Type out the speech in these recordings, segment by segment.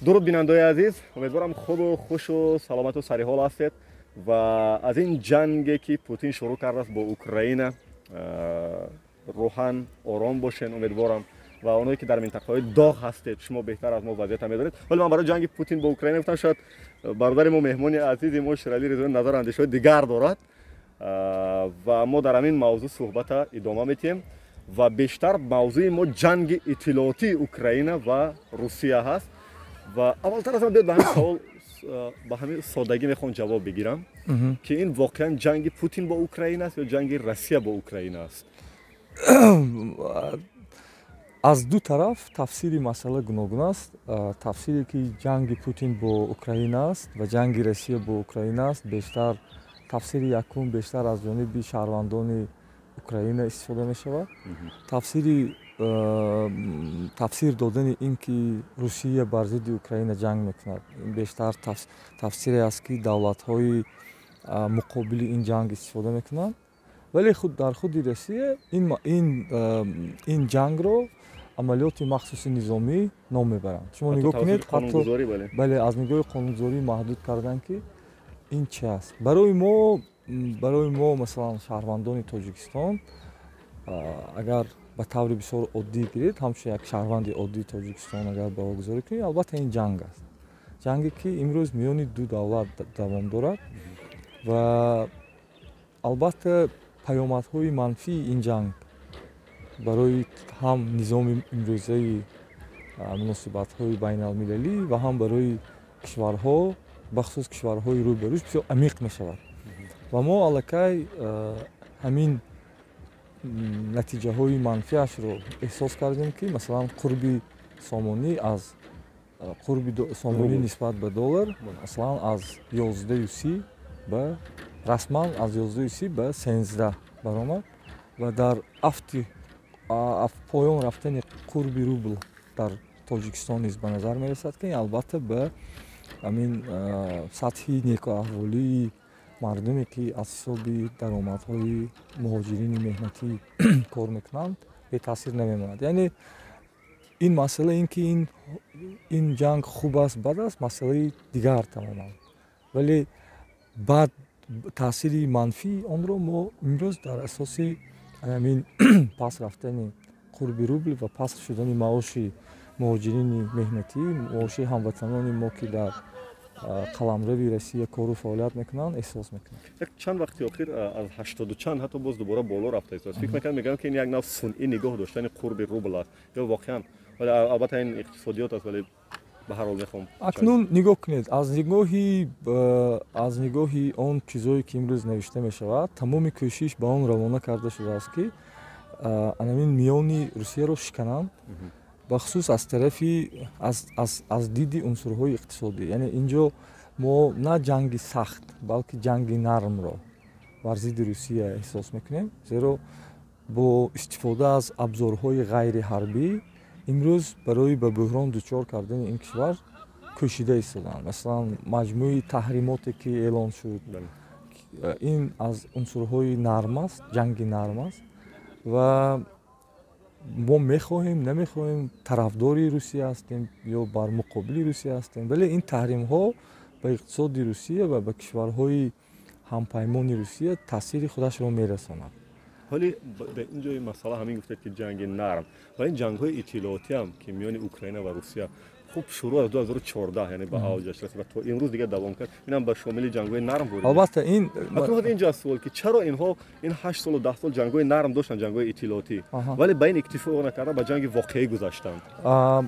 درود بیننده‌های عزیز، امیدوارم خوب و خوش و سلامت و سریحال هستید و از این جنگی که پوتین شروع کرده است با اوکراین روحاً آرام باشین امیدوارم و اونایی که در منطقه‌های داغ هستید شما بهتر از ما وضعیت می‌دونید. ولی من برای جنگ پوتین با اوکراین گفتم شاید برادر ما مهمانی عزیز ما شیرالی رضوان نظر اندیشه دیگر دارد و ما در همین موضوع صحبت ادامه می‌دیم و بیشتر موضوع ما جنگ اطلاعاتی اوکراین و روسیه هست. و اولتر از آن بیاید به همین سوال با همین سادگی میخوام جواب بگیرم که این واقعا جنگ پوتین با اوکراین است یا جنگ روسیه با اوکراین است؟ از دو طرف تفسیری مسئله گوناگون است. تفسیری که جنگ پوتین با اوکراین است و جنگ روسیه با اوکراین است بیشتر تفسیر یکم بیشتر از جانب شهروندان اوکراین استفاده می شود. تفسیر دادن این که روسیه بر ضد اوکراین جنگ میکند این بیشتر تفسیری است که دولت های مقابل این جنگ استفاده میکنند. ولی خود در خود روسیه این جنگ رو عملیات مخصوص نظامی نام میبرند. شما نگاه کنید بله از نگاه قانونگذاری محدود کردن که این چه است. برای ما مثلا شهروندان تاجیکستان اگر به طور بسیار عادی گیرید همچون یک شهروند عادی تاجیکستان اگر برگزاری کنید البته این جنگ است. جنگی که امروز میان دو دولت دوام دارد و البته پیامدهای منفی این جنگ برای هم نظام امروزی مناسبت‌های بین‌المللی و هم برای کشورها بخصوص کشورهای روبروش بسیار عمیق می‌شود و ما الکی همین نتیجه های منفیش رو احساس کردیم که مثلا قرب سامانی نسبت به دلار مثلا از 11.30 به رسما از 11.30 به 13 برآمد و در پایان رفتن قرب روبل در تاجیکستان نیز به نظر می رسد که البته به همین سطح نیکواحوالی مردمی که از حساب درآمدهای مهاجرین مهنتی کار میکنند به تاثیر نمیماند. یعنی این مسئله این که این جنگ خوب است بد است مسئله دیگر تماما. ولی بعد تاثیر منفی آن رو ما امروز در اساس همین پس رفتن قرب روبل و پس شدن معاش مهاجرین مهنتی معاش هموطنان ما که در قلمرو روسیه کار و فعالیت میکنن احساس میکنن. یک چند وقتی اخیر از 80 و چند حتی باز دوباره بالا رفته است. فکر میکنم میگن که این یک نوع صنعی نگاه داشتن قرب روبل است یا واقعا ولی البته این اقتصادیات است ولی به هر حال میخوام اکنون نگاه کنید از نگاهی اون چیزایی که امروز نوشته میشود تمام کوشش به اون روانه کرده شده است که همین میانی روسیه رو شکنند بخصوص از طرفی از دیدی عنصرهای اقتصادی. یعنی اینجا ما نه جنگ سخت بلکه جنگ نرم را بر ضد روسیه احساس میکنیم زیرا با استفاده از ابزارهای غیر حربی امروز برای به بحران دچار کردن این کشور کوشیده ایستادند. مثلا مجموعه تحریماتی که اعلان شد این از عنصرهای نرم است جنگ نرم است و ما میخواهیم نمیخواهیم طرفداری روسیه هستیم یا بر مقابل روسیه هستیم ولی این تحریم ها به اقتصاد روسیه و به کشورهای همپیمان روسیه تاثیر خودش رو میرساند. ولی به اینجا مسئله همین گفتید که جنگ نرم و این جنگ های اطلاعاتی هم که میان اوکراین و روسیه خوب شروع از 2014 یعنی به اوجش رسید و تا امروز دیگه دوام کرد. اینم به شامل جنگ‌های نرم بود. البته این اینجا سوال که چرا اینها این 8 سال و 10 سال جنگ‌های نرم داشتن جنگ‌های اطلاعاتی ولی بین اکتفا نکرده به جنگ واقعی گذاشتند.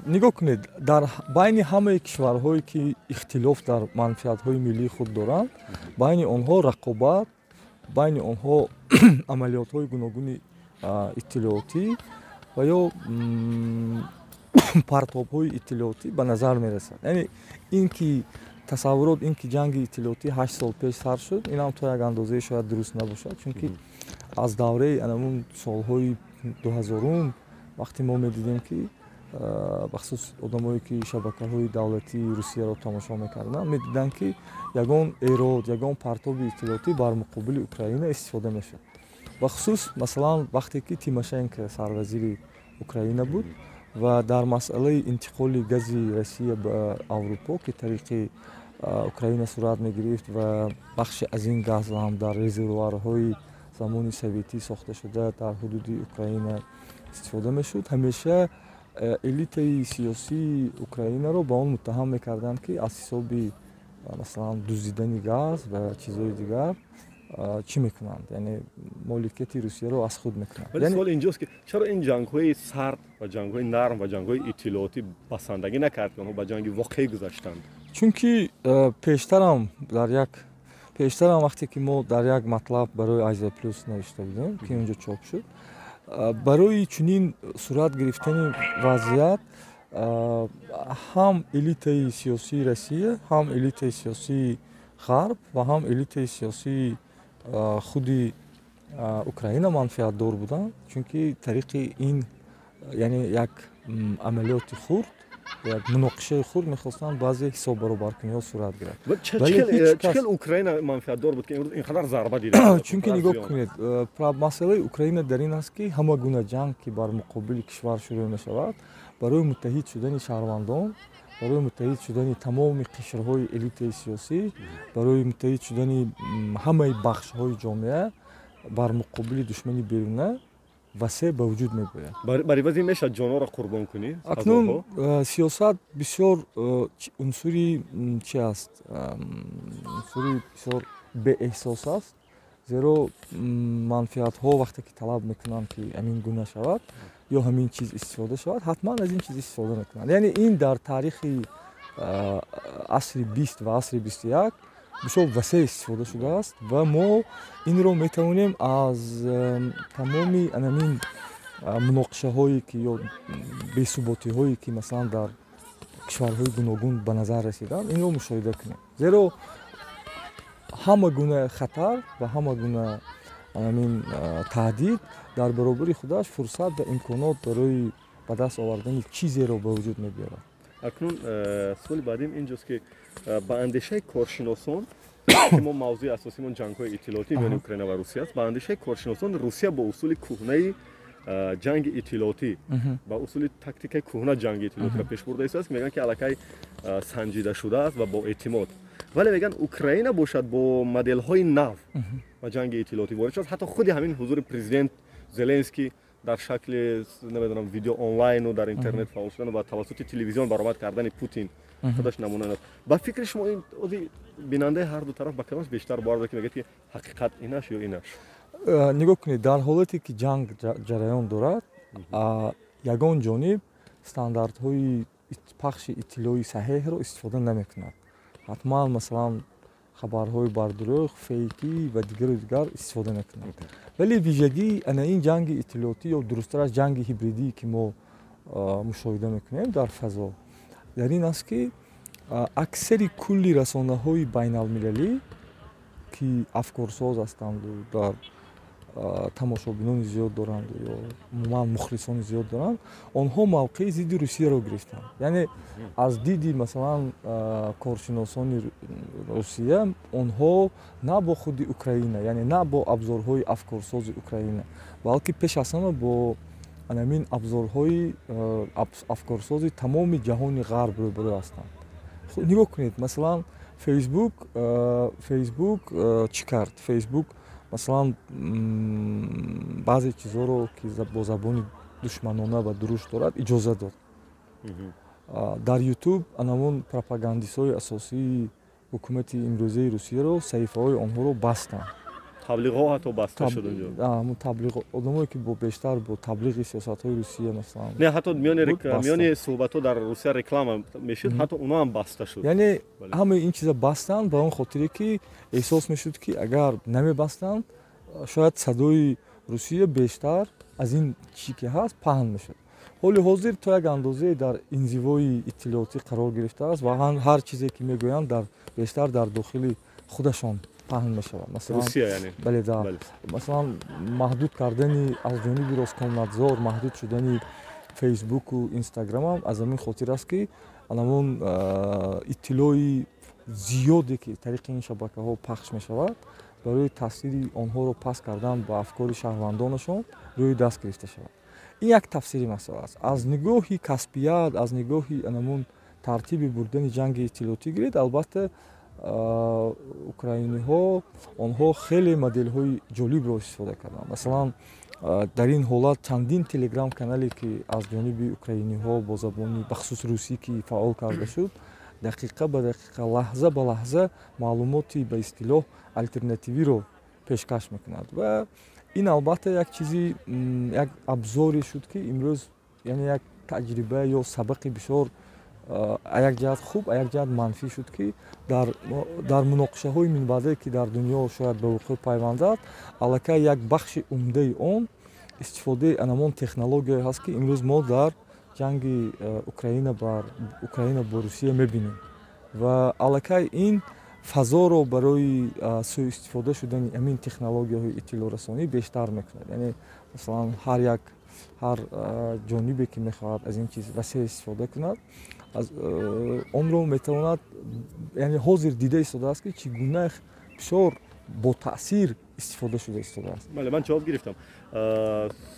نگاه کنید در بین همه کشورهایی که اختلاف در منفعت‌های ملی خود دارند بین آنها رقابت بین آنها عملیات‌های گوناگون اطلاعاتی و یا پرتاب‌های اطلاعاتی به نظر می‌رسد. یعنی این که تصورات این که جنگ اطلاعاتی 8 سال پیش سر شد این هم تا یک اندازه شاید درست نباشد چون که از دوره همون سال‌های 2000 وقتی ما می‌دیدیم که بخصوص آدمایی که شبکه‌های دولتی روسیه را تماشا می‌کردند می‌دیدند که یگان ایراد یگان پرتاب اطلاعاتی بر مقابل اوکراین استفاده می‌شد. بخصوص مثلا وقتی که تیموشنکو سروزیر اوکراین بود ва дар масъалаи интиқоли гази Россия ба Аврупо ки тариқи Украина сурат мегирифт ва бахши аз ин газ ҳам дар резервуарҳои замони советӣ сохта шуда дар ҳудуди Украина истифода мешуд. Ҳамеша элитаи сиёсии Украинаро ба он муттаҳам мекарданд ки аз ҳисоби масалан дуздидани газ ва чизҳои дигар чӣ мекунанд, яъне моликияти Русияро аз худ мекунанд. вале суол инҷост ки чаро ин ҷангҳои сард ва ҷангҳои нарм ва ҷангҳои иттилоотӣ басандагӣ накард ки онҳо ба ҷанги воқеӣ гузаштанд? Чунки пештарам вақте ки мо дар як матлаб барои Азия плюс навишта будем ки онҷо чоп шуд, барои чунин сурат гирифтани вазъият ҳам элитаи сиёсии Россия, ҳам элитаи сиёсии ғарб ва ҳам элитаи сиёсии худи Украина манфиатдор буданд, чунки тариқи ин яъне як амалиёти хурд, як муноқишаи хурд мехостанд баъзе ҳисоббаробаркуниҳо сурат гирад. чӣ хел Украина манфиатдор буд ки имрӯз ин қадар зарба дида? Чунки нигоҳ кунед, масъалаи Украина дар ин аст ки ҳама гуна ҷанг ки бар муқобили кишвар шурӯъ мешавад, барои муттаҳид шудани шаҳрвандон, барои муттаҳид шудани тамоми қишрҳои элитаи сиёсӣ, барои муттаҳид шудани ҳамаи бахшҳои ҷомеа бар муқобили душмани беруна васеъ ба вуҷуд меояд. Бар ивази мешавад ҷонҳоро қурбон кунӣ? Акнун сиёсат бисёр унсури чи аст, унсури бисёр беэҳсос аст, зеро манфиатҳо вақте ки талаб мекунанд ки ҳамин гуна шавад ё ҳамин чиз истифода шавад, ҳатман аз ин чиз истифода мекунанд. Яъне ин дар таърихи асри 20 ва асри 21 бисёр васеъ истифода шудааст ва мо инро метавонем аз тамоми анамин муноқишаҳое ки ё бесуботиҳое ки масалан дар кишварҳои гуногун ба назар расиданд, инро мушоҳида кунем. Зеро ҳама гуна хатар ва ҳама гуна анамин таҳдид дар баробари худаш фурсат ва имконот барои ба даст овардани чизеро ба вуҷуд мебиёрад. акнун суоли баъдим инҷост ки ба андешаи коршиносон ки мо мавзӯи асосимон ҷангҳои иттилоотӣ миёни Украина ва Русия аст, ба андешаи коршиносон Русия бо усули кӯҳнаи ҷанги иттилоотӣ ба усули тактикаи кӯҳна ҷанги иттилоотиро пеш бурда истааст ки мегӯянд ки аллакай санҷида шудааст ва бо эътимод, вале мегӯянд Украина бошад бо моделҳои нав ба ҷанги иттилоотӣ ворид шуд. ҳатто худи ҳамин ҳузури президент Зеленский дар шакли намедонам видео онлайну дар интернет фаъол шудан ва тавассути телевизион баромад кардани Путин худаш намуна над. Ба фикри шумо ин ози бинандаи ҳар ду тараф ба кадомаш бештар бовар дорад ки мегӯяд ки ҳақиқат инаш ё инаш? Нигоҳ кунед, дар ҳолате ки ҷанг ҷараён дорад, ягон ҷониб стандартҳои пахши иттилои саҳеҳро истифода намекунад. ҳатман масалан хабарҳои бардурӯғ, фейкӣ ва дигару дигар истифода мекунад. Вале вижагии ана ин ҷанги иттилоотӣ ё дурусттараш ҷанги ҳибридӣ ки мо мушоҳида мекунем дар фазо дар ин аст ки аксари кулли расонаҳои байналмилалӣ ки афкорсоз ҳастанду дар тамошобинони зиёд доранду ё умуман мухлисони зиёд доранд, онҳо мавқеи зидди Русияро гирифтанд. Яъне аз диди масалан коршиносони Русия, онҳо на бо худи Украина, яъне на бо абзорҳои афкорсози Украина, балки пеш аз ҳама бо анамин абзорҳои афкорсози тамоми ҷаҳони ғарб рӯбарӯ ҳастанд. Нигоҳ кунед, масалан фейсбук чӣ кард? Фейсбук масалан баъзе чизҳоро ки бо забони душманона ва дуруш дорад иҷоза дод. Дар ютуб анамон пропагандистҳои асосии ҳукумати имрӯзаи Русияро саҳифаҳои онҳоро бастанд. Таблиғҳо ҳатто баста шуд онҷо. Таблиғ одамое ки бо бештар бо таблиғи сиёсатҳои Русия масалан. Не, ҳатто миёни суҳбатҳо дар Русия реклама мешуд, ҳатто онҳо ҳам баста шуд. Яъне ҳамаи ин чиза бастанд ба он хотире ки эҳсос мешуд ки агар намебастанд, шояд садои Русия бештар аз ин чӣ ки ҳаст паҳн мешуд. ҳоли ҳозир то як андозае дар инзивои иттилоотӣ қарор гирифтааст ва ҳар чизе ки мегӯянд бештар дар дохили худашон паҳн мешавад. Русия яъне. Бале да. Масалан маҳдуд кардани аз ҷониби Роскомнадзор маҳдуд шудани Фейсбуку Инстаграмам аз ҳамин хотир аст ки анамон иттилои зиёде ки тариқи ин шабакаҳо пахш мешавад, барои таъсири онҳоро паст кардан ба афкори шаҳрвандонашон рӯи даст гирифта шавад. ин як тафсири масъала аст. Аз нигоҳи касбият, аз нигоҳи анамун тартиби бурдани ҷанги иттилоотӣ гиред, албатта украиниҳо онҳо хеле моделҳои ҷолибро истифода карданд. Масалан, дар ин ҳолат чандин телеграм канале ки аз ҷониби украиниҳо бо забони бахусус русӣ ки фаъол карда шуд, дақиқа ба дақиқа, лаҳза ба лаҳза маълумоти ба истилоҳ алтернативиро пешкаш мекунад. Ва ин албатта як чизи, як абзоре шуд ки имрӯз, яъне як таҷриба ё сабақи бисёр як ҷиҳат хуб, як ҷиҳат манфӣ шуд ки дар муноқишаҳои минбаъде ки дар дунё шояд ба вуқӯъ пайвандад, аллакай як бахши умдаи он истифодаи анамон технологияе ҳаст ки имрӯз мо дар ҷанги Украина бо Русия мебинем. Ва аллакай ин фазоро барои сӯистифода шудани амин технологияҳои иттилоърасонӣ бештар мекунад. Яъне масалан ҳар ҷонибе ки мехоҳад аз ин чиз васеъ истифода кунад, онро метавонад, яъне ҳозир дида истодааст ки чӣ гуна бисёр бо таъсир истифода шуда истодааст. бале, ман ҷавоб гирифтам.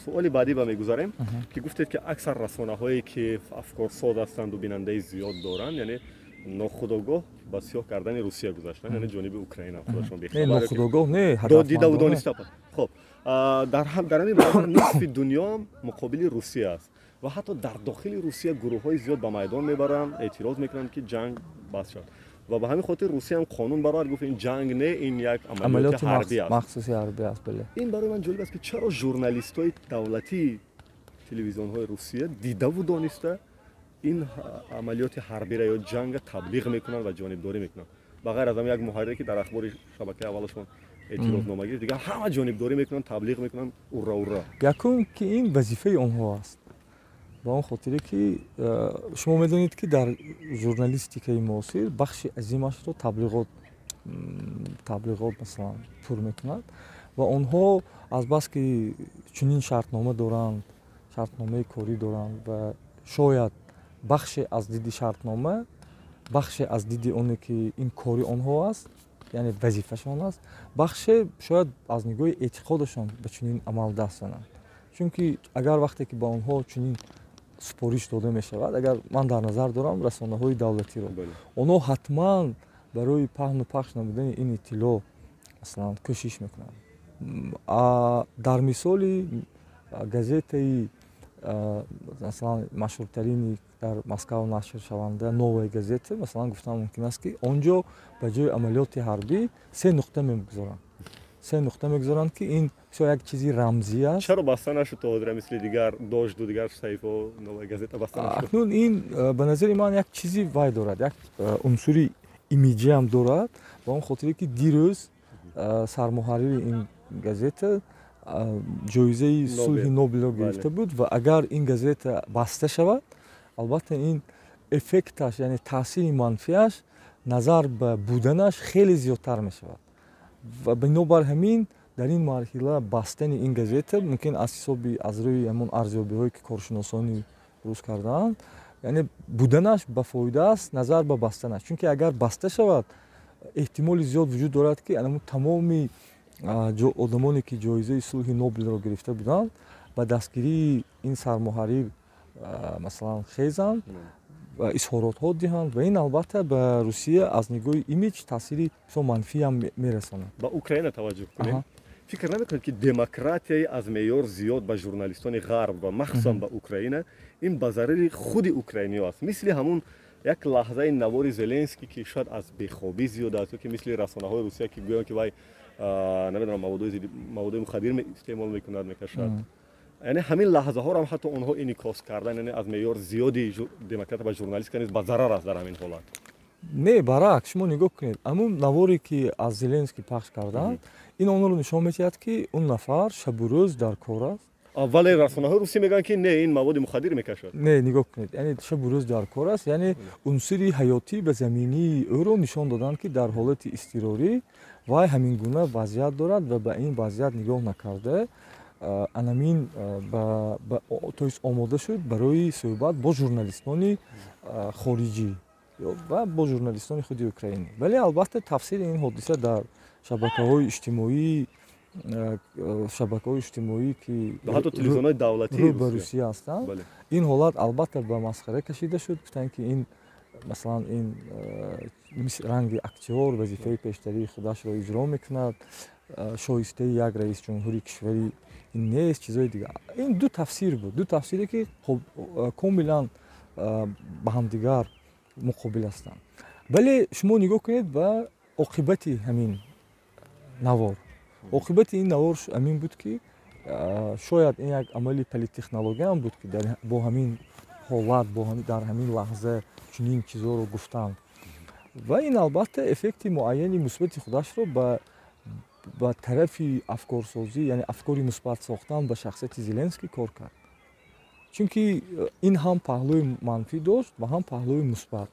суоли баъдӣ ба мегузарем ки гуфтед ки аксар расонаҳое ки афкорсоз ҳастанду бинандаи зиёд доранд, яъне нохудогоҳ ба сиёҳ кардани Русия гузаштанд, яъне ҷониби Украина худашон бехабар. Не нохудогоҳ, не дидаву дониста. Хоб, дар ҳамин бозор нисфи дунё муқобили Русия аст ва ҳатто дар дохили Русия гурӯҳҳои зиёд ба майдон мебаранд, эътироз мекунанд ки ҷанг бас шавад. ва ба ҳамин хотир Русия ҳам қонун барояд гуфт ин ҷанг не, ин як амалиёти ҳарбӣ аст. махсуси ҳарбӣ аст. Бале. ин барои ман ҷолиб аст ки чаро журналистои давлатии телевизионҳои Русия дидаву дониста ин амалиёти ҳарбира ё ҷанга таблиғ мекунанд ва ҷонибдорӣ мекунанд. ба ғайр аз ҳам як муҳаррире ки дар ахбори шабакаи аввалашон эътирознома гирифт, дигар ҳама ҷонибдорӣ мекунанд, таблиғ мекунанд, ура ура. Якум ки ин вазифаи онҳо аст. ба он хотире ки шумо медонед ки дар журналистикаи муосир бахши азимашро таблиғот масалан пур мекунад ва онҳо азбас ки чунин шартнома доранд, шартномаи корӣ доранд ва шояд бахше аз диди шартнома, бахше аз диди оне ки ин кори онҳо аст, яъне вазифашон аст, бахше шояд аз нигоҳи эътиқодашон ба чунин амал даст зананд. Чунки агар вақте ки ба онҳо чунин супориш дода мешавад, агар ман дар назар дорам расонаҳои давлатиро, онҳо ҳатман барои паҳну пахш намудани ин иттилоъ масалан кӯшиш мекунанд. Дар мисоли газетаи масалан машҳуртарини дар Москав нашр шаванда Новая газета, масалан гуфтан мумкин аст ки онҷо ба ҷои амалиёти ҳарбӣ 3 нуқта мегузоранд. 3 нуқта мегузоранд ки ин як чизи рамзӣ аст. чаро баста нашуд то ҳозира мисли дигар дожду дигар саҳифо Новая газета баста нашуд? акнун ин ба назари ман як чизи вай дорад, як унсури имиҷӣ ҳам дорад, ба он хотире ки дирӯз сармуҳаррири ин газета ҷоизаи сулҳи Нобелро гирифта буд ва агар ин газета баста шавад, албатта ин эффекташ, яъне таъсири манфиаш назар ба буданаш хеле зиёдтар мешавад. ва бинобар ҳамин дар ин марҳила бастани ин газета мумкин аз ҳисоби аз рӯи ҳамон арзёбиҳое ки коршиносони рӯз кардаанд, яъне буданаш ба фоида аст назар ба бастанаш. Чунки агар баста шавад, эҳтимоли зиёд вуҷуд дорад ки тамоми одамоне ки ҷоизаи сулҳи Нобелро гирифта буданд ба дастгирии ин сармуҳаррир масалан хезанд ва изҳоротҳо диҳанд ва ин албатта ба Русия аз нигоҳи имиҷ таъсири бисёр манфӣ ҳам мерасонад. ба Украина таваҷҷӯҳ кунем. фикр намекунед ки демократияи аз меъёр зиёд ба журналистони ғарб ва махсусан ба Украина ин ба зарари худи украиниё аст? мисли ҳамун як лаҳзаи навори Зеленский ки шояд аз бехобӣ зиёд аст, ё ки мисли расонаҳои Русия ки гӯянд ки вай намедонам маводои мухаддир истеъмол мекунад, мекашад. яъне ҳамин лаҳзаҳоро ҳам ҳатто онҳо инъикос кардан, яъне аз меъёр зиёди демократия ба журналистика низ ба зарар аст дар ҳамин ҳолат. Не, баръакс, шумо нигоҳ кунед. Ҳамун наворе ки аз Зеленский пахш карданд, ин онро нишон медиҳад ки он нафар шабу рӯз дар кор аст. вале расонаҳои русӣ мегӯянд ки не, ин маводи мухаддир мекашад. Не, нигоҳ кунед. Яъне шабу рӯз дар кор аст, яъне унсури ҳаётӣ ба заминии ӯро нишон доданд ки дар ҳолати изтирорӣ вай ҳамин гуна вазъият дорад ва ба ин вазъият нигоҳ накарда анамин то есть омода шуд барои суҳбат бо журналистони хориҷӣ ва бо журналистони худи Украина. Вале албатта тафсири ин ҳодиса дар шабакаҳои иҷтимоӣ шабакаҳои иҷтимоӣ ки ҳатто телевизионҳои давлатии рӯ ба Русия ҳастанд. Ин ҳолат албатта ба масхара кашида шуд. Гуфтанд ки ин масалан ин ранги актёр вазифаи пештарии худашро иҷро мекунад, шоистаи як раисҷумҳури кишвари ин нест, чизҳои дигар. Ин ду тафсир буд. Ду тафсире ки комилан ба ҳамдигар муқобил ҳастанд. Вале шумо нигоҳ кунед ба оқибати ҳамин навор. Оқибати ин навор ҳамин буд ки шояд ин як амали политтехнология буд ки бо ҳамин ҳолат дар ҳамин лаҳза чунин чизҳоро гуфтанд. Ва ин албатта эффекти муайяни мусбати худашро ба тарафи афкорсозӣ, яъне афкори мусбат сохтан ба шахсияти Зеленский кор кард. Чунки ин ҳам паҳлӯи манфӣ дошт ва ҳам паҳлӯи мусбат.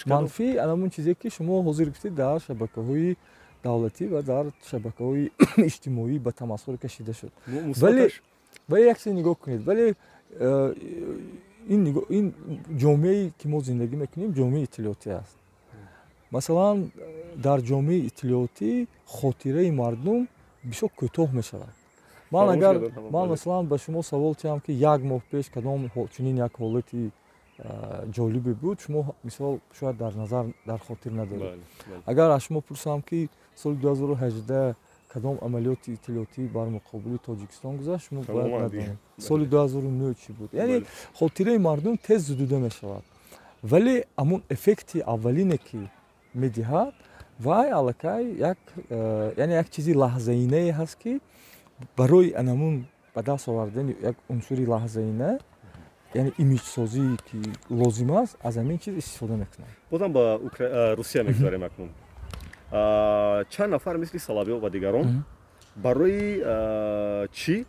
Манфӣ анамун чизе ки шумо ҳозир гуфтед дар шабакаҳои давлатӣ ва дар шабакаҳои иҷтимоӣ ба тамассур кашида шуд. Вале як чиз нигоҳ кунед. Вале ин ҷомеае ки мо зиндагӣ мекунем ҷомеаи иттилоотӣ аст. Масалан дар ҷомеаи иттилоотӣ хотираи мардум бисёр кӯтоҳ мешавад. Ман масалан ба шумо савол чиям ки як моҳ пеш кадом чунин як ҳолати ҷолибе буд, шумо мисол шояд дар хотир надоред. Агар аз шумо пурсам ки соли 2018 кадом амалиёти иттилоотӣ бар муқобили Тоҷикистон гузашт, шумо бояд надонед. Соли 2009 чӣ буд? Яъне хотираи мардум тез зудуда мешавад. Вале амон эффекти аввалине ки медиҳад, вай аллакай як чизи лаҳзаинае ҳаст ки барои анамун ба даст овардани як унсури лаҳзаина, яъне имиҷсозие ки лозим аст, аз ҳамин чиз истифода мекунад. Бозам ба Русия мегузарем акнун. Чанд нафар мисли Соловьёв ва дигарон барои чӣ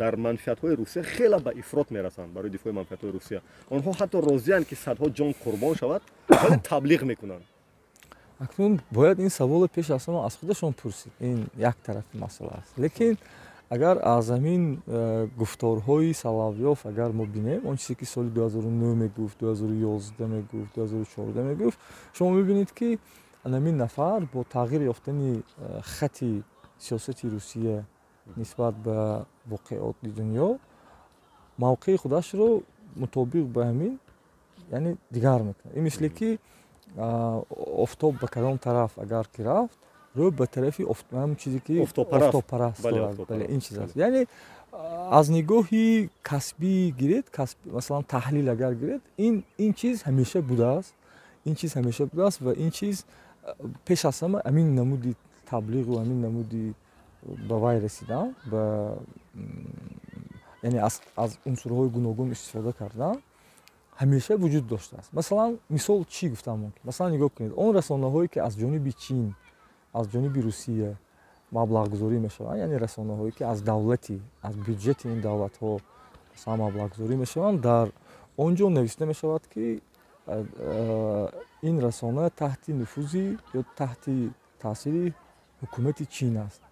дар манфиатҳои Русия хеле ба ифрот мерасанд, барои дифои манфиатҳои Русия. Онҳо ҳатто розиянд ки садҳо ҷон қурбон шавад, вале таблиғ мекунанд. Акнун бояд ин саволро пеш аз ҳама аз худашон пурсид. Ин як тарафи масъала аст. Лекин агар аз ҳамин гуфторҳои Соловьёв агар мо бинем, он чизе ки соли 2009 мегуфт, 2011 мегуфт, 2014 мегуфт, шумо мебинед ки ҳамин нафар бо тағйир ёфтани хати сиёсати Русия нисбат ба воқеоти дунё мавқеи худашро мутобиқ ба ҳамин яъне дигар мекунад. Ин мисли ки офтоб ба кадом тараф агар ки рафт, рӯ ба тарафи ҳамин чизе ки офтобпараст дорад. Бале ин чиз аст. Яъне аз нигоҳи касбӣ гиред, масалан таҳлил агар гиред, ин чиз ҳамеша будааст. Ин чиз ҳамеша будааст ва ин чиз пеш аз ҳама ҳамин намуди таблиғу ҳамин намуди ба вай расидан, яъне аз унсурҳои гуногун истифода кардан ҳамеша вуҷуд доштааст. Масалан мисол чӣ гуфтам мумкин? Масалан нигоҳ кунед, он расонаҳое ки аз ҷониби Чин, аз ҷониби Русия маблағгузорӣ мешаванд, яъне расонаҳое ки аз давлати, аз бюджети ин давлатҳо масалан маблағгузорӣ мешаванд, дар он ҷо нависта мешавад ки ин расона таҳти нуфузи ё таҳти таъсири ҳукумати Чин аст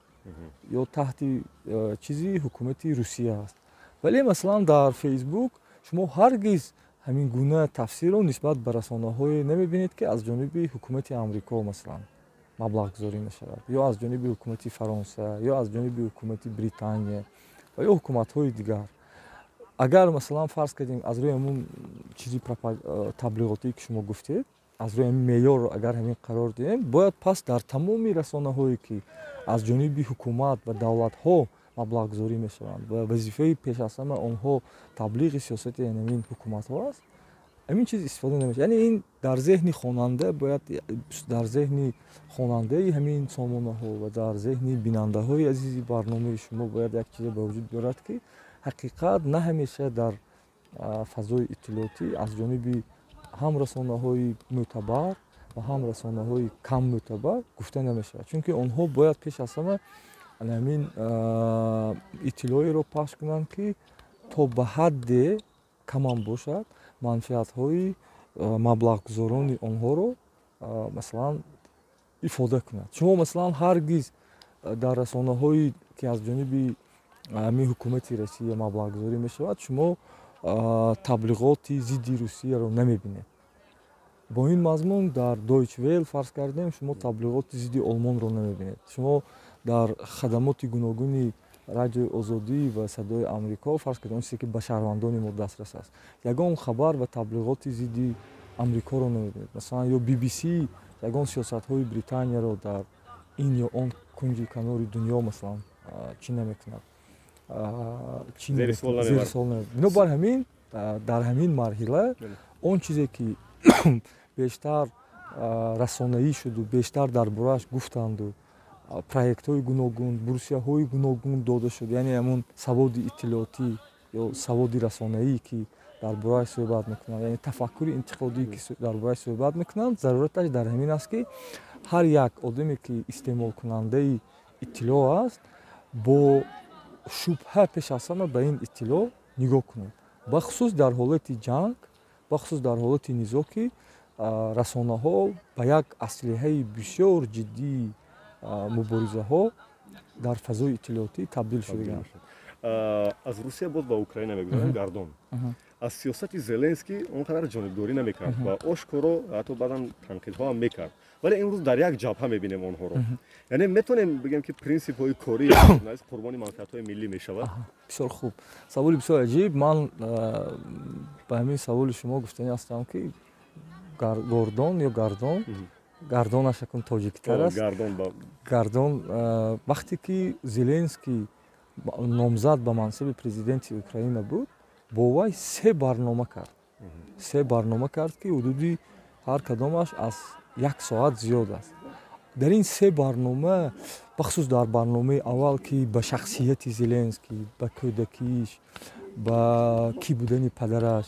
ё таҳти чизи ҳукумати Русия аст. Вале масалан дар Фейсбук шумо ҳаргиз ҳамин гуна тафсирро нисбат ба расонаҳое намебинед ки аз ҷониби ҳукумати Амрико масалан маблағгузорӣ мешавад, ё аз ҷониби ҳукумати Фаронса, ё аз ҷониби ҳукумати Британия ва ё ҳукуматҳои дигар. Агар масалан фарз кардем аз рӯи ҳамун чизи таблиғотие ки шумо гуфтед, аз рӯи ҳамин меъёрро агар ҳамин қарор диҳем, бояд пас дар тамоми расонаҳое ки аз ҷониби ҳукумат ва давлатҳо маблағгузорӣ мешаванд ва вазифаи пеш аз ҳама онҳо таблиғи сиёсати ҳамин ҳукуматҳо аст, ҳамин чиз истифода намешавад. Яъне ин дар зеҳни хонанда бояд дар зеҳни хонандаи ҳамин сомонаҳо ва дар зеҳни бинандаҳои азизи барномаи шумо бояд як чизе ба вуҷуд биёрад ки ҳақиқат на ҳамеша дар фазои иттилоотӣ аз ҷониби ҳам расонаҳои мӯътабар ва ҳам расонаҳои кам мӯътабар гуфта намешавад. Чунки онҳо бояд пеш аз ҳама ҳамин иттилоеро пахш кунанд ки то ба ҳадде камам бошад манфиатҳои маблағгузорони онҳоро масалан ифода кунад. Шумо масалан ҳаргиз дар расонаҳои ки аз ҷониби ҳамин ҳукумати Россия маблағгузорӣ мешавад, шумо таблиғоти зидди Русияро намебинед. Бо ин мазмун дар Deutsche Welle фарз кардем, шумо таблиғоти зидди Олмонро намебинед. Шумо дар хадамоти гуногуни радиои озодӣ ва садои амрико фарз кард он чизе ки ба шаҳрвандони мо дастрас аст. Ягон хабар ва таблиғоти зидди амрикоро намедиҳад. Масалан ё BBC ягон сиёсатҳои Британияро дар ин ё он кунҷи канори дунё масалан чӣ намекунад, зери суол намебарад. Бинобар ҳамин дар ҳамин марҳила он чизе ки бештар расонаӣ шуду, бештар дар борааш гуфтанду, проектҳои гуногун, бурсияҳои гуногун дода шуд, яъне ҳамон саводи иттилоотӣ ё саводи расонаӣ ки дар борааш суҳбат мекунанд, яъне тафаккури интиқодӣ ки дар борааш суҳбат мекунанд, зарураташ дар ҳамин аст ки ҳар як одаме ки истеъмолкунандаи иттилоъ аст бо шубҳа пеш аз ҳама ба ин иттилоъ нигоҳ кунад. Бахусус дар ҳолати ҷанг, бахусус дар ҳолати низоъ ки расонаҳо ба як аслиҳаи бисёр ҷиддии муборизаҳо дар фазои иттилоотӣ табдил шудаанд. аз Русия боз ба Украина мегузарем гардон. аз сиёсати Зеленский он қадар ҷонибдорӣ намекард ва ошкоро ҳатто баъдан танқидҳо ҳам мекард. Вале имрӯз дар як ҷабҳа мебинем онҳоро. Яъне метавонем бигем ки принсипҳои кории журналист қурбони манфиатҳои миллӣ мешавад. Бисёр хуб. Саволи бисёр аҷиб. Ман ба ҳамин саволи шумо гуфтанӣ ҳастам ки гордон ё гардон, гардонаш якум тоҷикитар аст. Гардон вақте ки Зеленский номзад ба мансаби президенти Украина буд, бо вай се барнома кард. Се барнома кард ки ҳудуди ҳар кадомаш аз 1 соат зиёд аст. дар ин се барнома, бахусус дар барномаи аввал ки ба шахсияти Зеленский, ба кӯдакиш, ба кӣ будани падараш,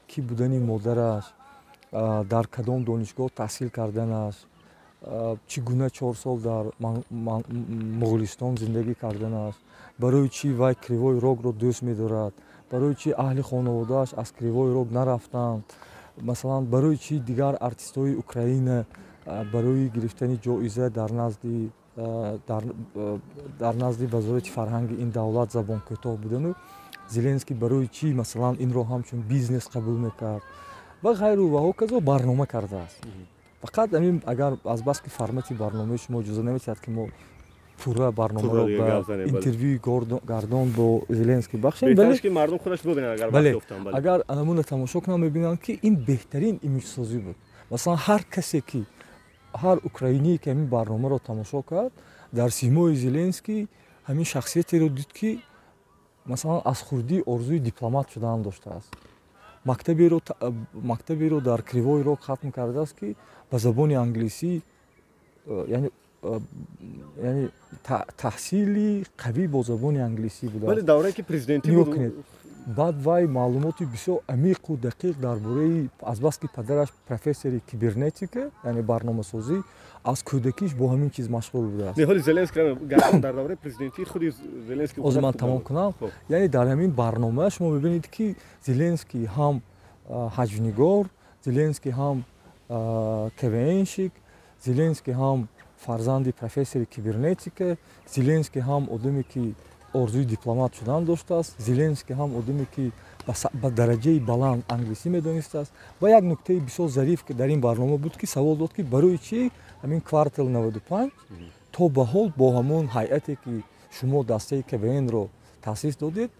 кӣ будани модараш, дар кадом донишгоҳ таҳсил карданаш, чӣ гуна 4 сол дар Муғулистон зиндагӣ карданаш, барои чӣ вай Кривой Рогро дӯст медорад, барои чӣ аҳли хонаводааш аз Кривой Рог нарафтанд, масалан барои чӣ дигар артистҳои Украина барои гирифтани ҷоиза дар назди вазорати фарҳанги ин давлат забонкӯтоҳ будану Зеленский барои чӣ масалан инро ҳамчун бизнес қабул мекард ва ғайру ва ҳоказо барнома кардааст. Фақат ҳамин агар азбаски формати барномаи шумо иҷоза намедиҳад ки мо пурра барномаро ба интервюи гардон бо Зеленский бахшем, бале агар намуна тамошо кунам мебинам ки ин беҳтарин имиҷсозӣ буд. Масалан ҳар касе ки ҳар украиние ки ҳамин барномаро тамошо кард, дар симои Зеленский ҳамин шахсиятеро дид ки масалан аз хурдӣ орзуи дипломат шудан доштааст. Мактаберо дар Кривой Рог хатм кардааст ки ба забони англисӣ, яъне таҳсили қавӣ бо забони англисӣ будааст. Вале даврае ки президентӣ буд, баъд вай маълумоти бисёр амиқу дақиқ дар бораи азбаски падараш профессори кибернетика, яъне барномасозӣ, аз кӯдакиш бо ҳамин чиз машғул будааст. ҳоли Зеленский дар давраи президентии худи Зеленский озо ман тамом кунам. Яъне дар ҳамин барнома шумо мебинед ки Зеленский ҳам ҳаҷвнигор, Зеленский ҳам КВНшик, Зеленский ҳам фарзанди профессори кибернетика, Зеленский ҳам одаме ки орзуи дипломат шудан доштааст, Зеленский ҳам одаме ки ба дараҷаи баланд англисӣ медонистааст. Ва як нуктаи бисёр зариф ки дар ин барнома буд ки савол дод ки барои чӣ ҳамин квартал 95 то ба ҳол бо ҳамон ҳайате ки шумо дастаи КВНро таъсис додед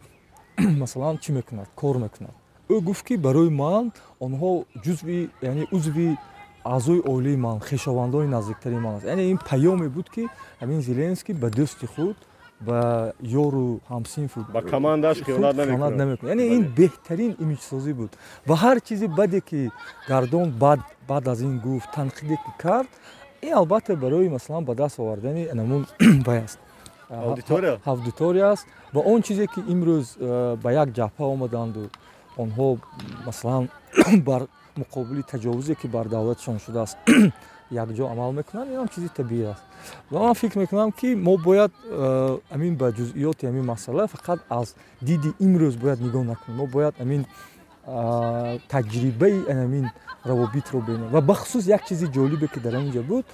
масалан чӣ мекунад, кор мекунад. ӯ гуфт ки барои ман онҳо ҷузви, яъне узви аъзои оилаи ман, хешовандони наздиктари ман аст. Яъне ин паёме буд ки ҳамин Зеленский ба дӯсти худ, ба ёру ҳамсинфу, ба командааш хиёнат намекунад. Яъне ин беҳтарин имиҷсозӣ буд. Ва ҳар чизи баде ки гардон баъд аз ин гуфт, танқиде ки кард, ин албатта барои масалан ба даст овардани намун вай аст, аудитория аст. Ва он чизе ки имрӯз ба як ҷабҳа омаданду онҳо масалан бар муқобили таҷовузе ки бар давлатшон шудааст якҷо амал мекунанд, инам чизи табиӣ аст. Ва ман фикр мекунам ки мо бояд амин ба ҷузъиёти ҳамин масъала фақат аз диди имрӯз бояд нигоҳ накунем. Мо бояд амин таҷрибаи амин равобитро бинем. Ва бахусус як чизи ҷолибе ки дар ҳаминҷа буд,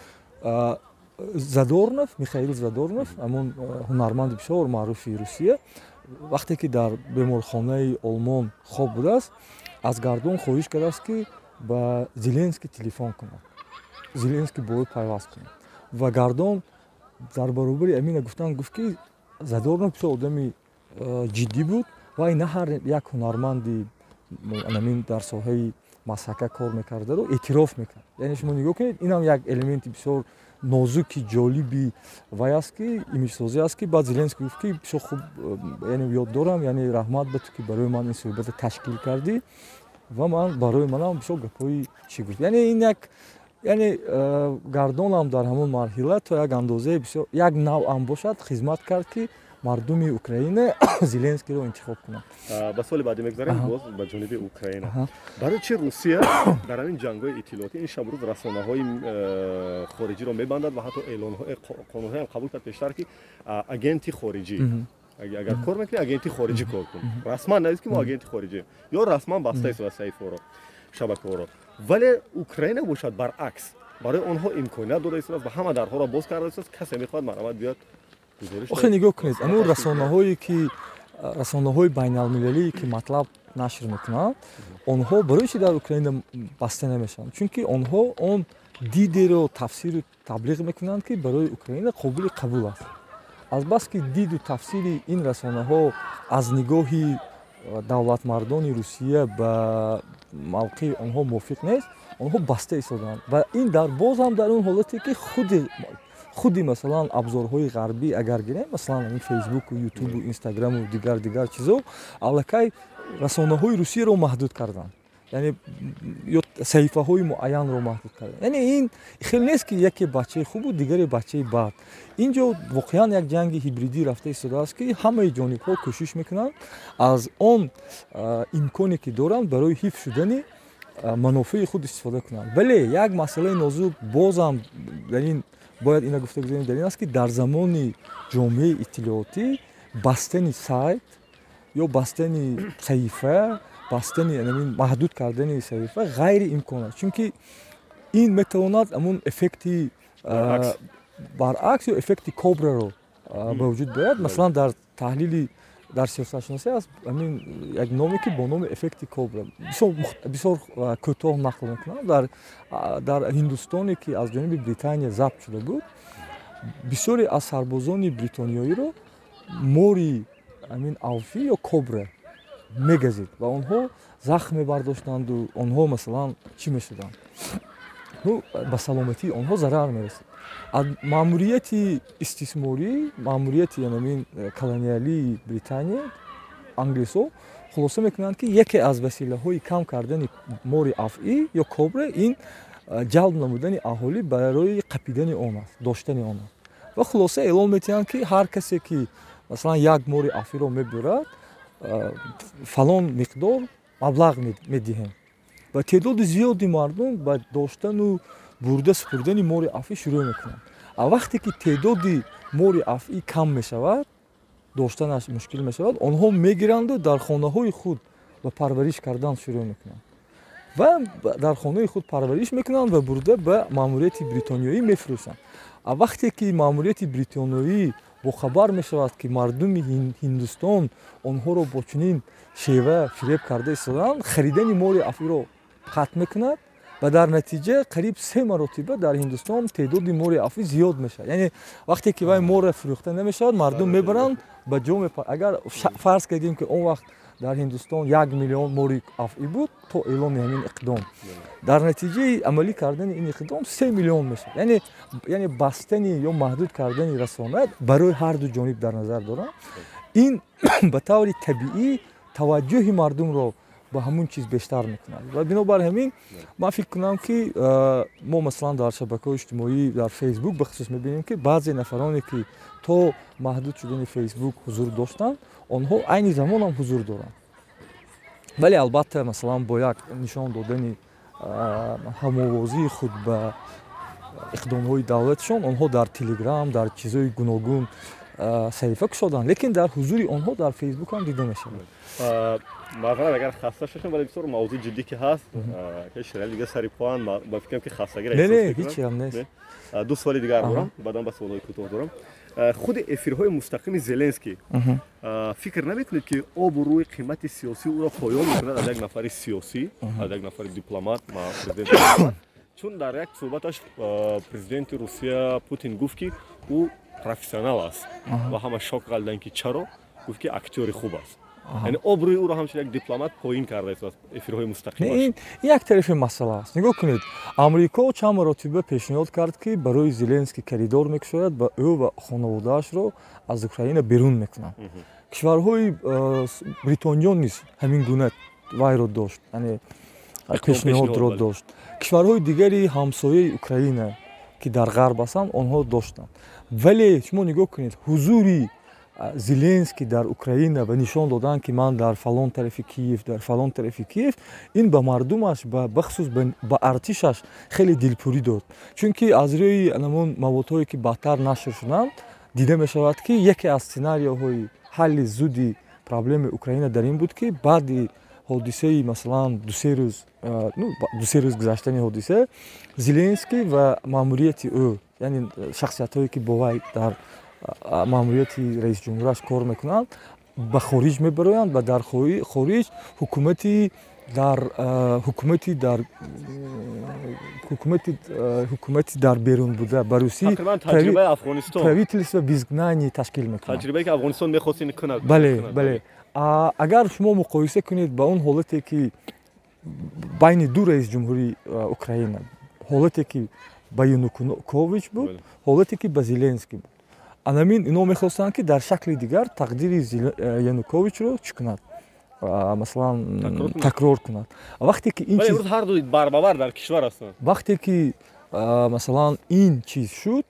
Задорнов, Михаил Задорнов, ҳамон ҳунарманди бисёр маъруфи Русия, вақте ки дар беморхонаи Олмон хоб будааст, аз гардон хоҳиш кардааст ки ба Зеленский телефон кунад, Зеленский бо ӯ пайваст кунад. Ва гардон дар баробари амина гуфтан гуфт ки Задорнов бисёр одами ҷиддӣ буд ва на ҳар як ҳунарманди амин дар соҳаи масҳака кор мекардаро эътироф мекард. Яъне шумо нигоҳ кунед инам як элементи бисёр нозуки ҷолиби вай аст ки имиҷсозӣ аст ки баъд Зеленский гуфт ки бисёр хуб яъне ёд дорам, яъне раҳмат ба ту ки барои ман ин суҳбата ташкил кардӣ ва ман барои манам бисёр гапҳои чӣ гуфт. Яъне ин яъне гардонам дар ҳамон марҳила то як андозае бисёр як навъам бошад хизмат кард ки мардуми Украина Зеленскийро интихоб кунанд. ба соли баъдӣ мегзарем боз ба ҷониби Украина. Барои чӣ Русия дар ҳамин ҷангҳои иттилоотӣ ин шабрӯз расонаҳои хориҷиро мебандад ва ҳатто эълонҳои қонунҳоям қабул кард пештар ки агенти хориҷӣ агар кор мекунӣ агенти хориҷӣ кор кун. Расман навис ки мо агенти хориҷӣ ё расман баста истода сайфҳоро шабакаҳоро. Вале Украина бошад баръакс. Барои онҳо имконият дода истодааст ва ҳама дарҳоро боз карда истодааст. Касе мехоҳад марҳамат биёд. Охе нигоҳ кунед амн расонаҳои байналмилалие ки матлаб нашр мекунанд онҳо барои чӣ дар Украина баста намешаванд? Чунки онҳо он дидеро тафсиру таблиғ мекунанд ки барои Украина қобили қабул аст. Азбаски диду тафсири ин расонаҳо аз нигоҳи давлатмардони Русия ба мавқеи онҳо мувофиқ нест, онҳо баста истодаанд ва ин дар боз ҳам дар он ҳолате ки худи масалан абзорҳои ғарбӣ агар гирем масалан ин фейсбуку ютубу инстаграму дигар чизо аллакай расонаҳои Русияро маҳдуд карданд, яъне ё саҳифаҳои муайянро маҳдуд карданд. Яъне ин хеле нест ки яке бачаи хубу дигаре бачаи бад. Инҷо воқеан як ҷанги ҳибридӣ рафта истодааст ки ҳамаи ҷонибҳо кӯшиш мекунанд аз он имконе ки доранд барои ҳифз шудани манофеи худ истифода кунанд. Вале як масъалаи нозук бозам дар ин бояд ина гуфта гузарем дар ин аст ки дар замони ҷомеаи иттилоотӣ бастани сайт ё бастани саҳифа бастани маҳдуд кардани саҳифа ғайри имкон аст. Чунки ин метавонад амон эффекти баръакс ё эффекти кобраро ба вуҷуд биёрад. Масалан дар таҳлили дар сиёсатшиносӣ аст амин як номе ки бо номи эффекти кобра бисёр кӯтоҳ нақл мекунанд. Дар Ҳиндустоне ки аз ҷониби Британия забт шуда буд, бисёре аз сарбозони бритониёиро мори амин авфӣ ё кобра мегазид ва онҳо захм мебардоштанду онҳо масалан чӣ мешуданд? Ба саломатии онҳо зарар мерасид. Аз маъмурияти истисморӣ, маъмурияти амин колониалии Британия, англисо хулоса мекунанд ки яке аз василаҳои кам кардани мори авъӣ ё кобра ин ҷалб намудани аҳолӣ барои қапидани он аст, доштани он аст. Ва хулоса эълон метиҳанд ки ҳар касе ки масалан як мори авъиро мебурад фалон миқдор маблағ медиҳем ва теъдоди зиёди мардум ба доштану бурда супурдани мори авъӣ шурӯъ мекунанд. Вақте ки теъдоди мори авъӣ кам мешавад, доштанаш мушкил мешавад, онҳо мегиранду дар хонаҳои худ ба парвариш кардан шурӯъ мекунанд ва дар хонаи худ парвариш мекунанд ва бурда ба маъмурияти бритониёӣ мефурӯшанд. Вақте ки маъмурияти бритониёӣ бохабар мешавад ки мардуми Ҳиндустон онҳоро бо чунин шева фиреб карда истодаанд, харидани мори авъиро қатъ мекунад ва дар натиҷа қариб 3 маротиба дар Ҳиндустон теъдоди мори авъӣ зиёд мешавад. Яъне вақте ки вай морро фурӯхта намешавад, мардум мебаранд ба ҷо агар фарз кардем ки он вақт дар Ҳиндустон 1 миллион мори авъӣ буд то эълони ҳамин иқдом. Дар натиҷаи амалӣ кардани ин иқдом 3 миллион мешавад. Яъне бастани ё маҳдуд кардани расона барои ҳар ду ҷониб дар назар дорам. Ин ба таври табиӣ таваҷҷӯҳи мардумро ба ҳамун чиз бештар мекунад. Ва бинобар ҳамин ман фикр кунам ки мо масалан дар шабакаҳои иҷтимоӣ дар фейсбук бахусус мебинем ки баъзе нафароне ки то маҳдуд шудани фейсбук ҳузур доштанд, онҳо айни замон ҳам ҳузур доранд. Вале албатта масалан бо як нишон додани ҳамовозии худ ба иқдомҳои давлатшон онҳо дар телеграм дар чизҳои гуногун саҳифа кушоданд, лекин дар ҳузури онҳо дар фейсбук ҳам дида мешавад. маъзарат агар хаста шудем, вале бисёр мавзӯъ ҷиддӣ ки ҳаст, ширали дига сари поан ба фикрам ки хастагиро не ҳеҷ ҳам нест. ду суоли дигар дорам, баъдан ба суолҳои кӯтоҳ дорам. худи эфирҳои мустақими Зеленский фикр намекунед ки обу рӯи қимати сиёсӣ ӯро поён мекунад аз як нафари сиёсӣ, аз як нафари дипломат, президент? Чун дар як суҳбаташ президенти Русия Путин гуфт ки ӯ профессионал аст ва ҳама шок карданд ки чаро гуфт ки актёри хуб аст яъне обрӯи ӯро ҳамчун як дипломат поин кардааст аз эфирҳои мустақимаш ин як тарафи масъала аст. Нигоҳ кунед, амрико чанд маротиба пешниҳод кард ки барои Зеленский коридор мекушояд ва ӯ ва хонаводаашро аз Украина берун мекунанд. кишварҳои бритониё низ ҳамин гуна вайро дошт, яъне пешниҳодро дошт. кишварҳои дигари ҳамсояи Украина ки дар ғарб ҳастанд, онҳо доштанд. Вале шумо нигоҳ кунед, ҳузури Зеленский дар Украина ва нишон додан ки ман дар фалон тарафи Киев, дар фалон тарафи Киев, ин ба мардумаш бахусус ба артишаш хеле дилпурӣ дод. Чунки аз рӯи анамон маводҳое ки баъдтар нашр шуданд, дида мешавад ки яке аз сценарияҳои ҳалли зуди проблемаи Украина дар ин буд ки баъди ҳодисаи масалан ду-се рӯз гузаштани ҳодиса, Зеленский ва маъмурияти ӯ, яъне шахсиятҳое ки бо вай дар маъмурияти раисҷумҳураш кор мекунанд, ба хориҷ мебароянд ва дар хориҷ ҳукумати дар берун буда ба Русӣ правительство безгнание ташкил мекунад. таҷрибае ки Афғонистон мехост ин кунад. Бале. Агар шумо муқоиса кунед ба он ҳолате ки байни ду раисҷумҳури Украина, ҳолате ки ба Янукович буд, ҳолате ки ба Зеленский буд. Анамин ино мехостанд ки дар шакли дигар тақдири Януковичро чӣ кунад? Масалан такрор кунад. Вақте ки ин чиз ҳар ду барбавар дар кишвар ҳастанд. Вақте ки масалан ин чиз шуд,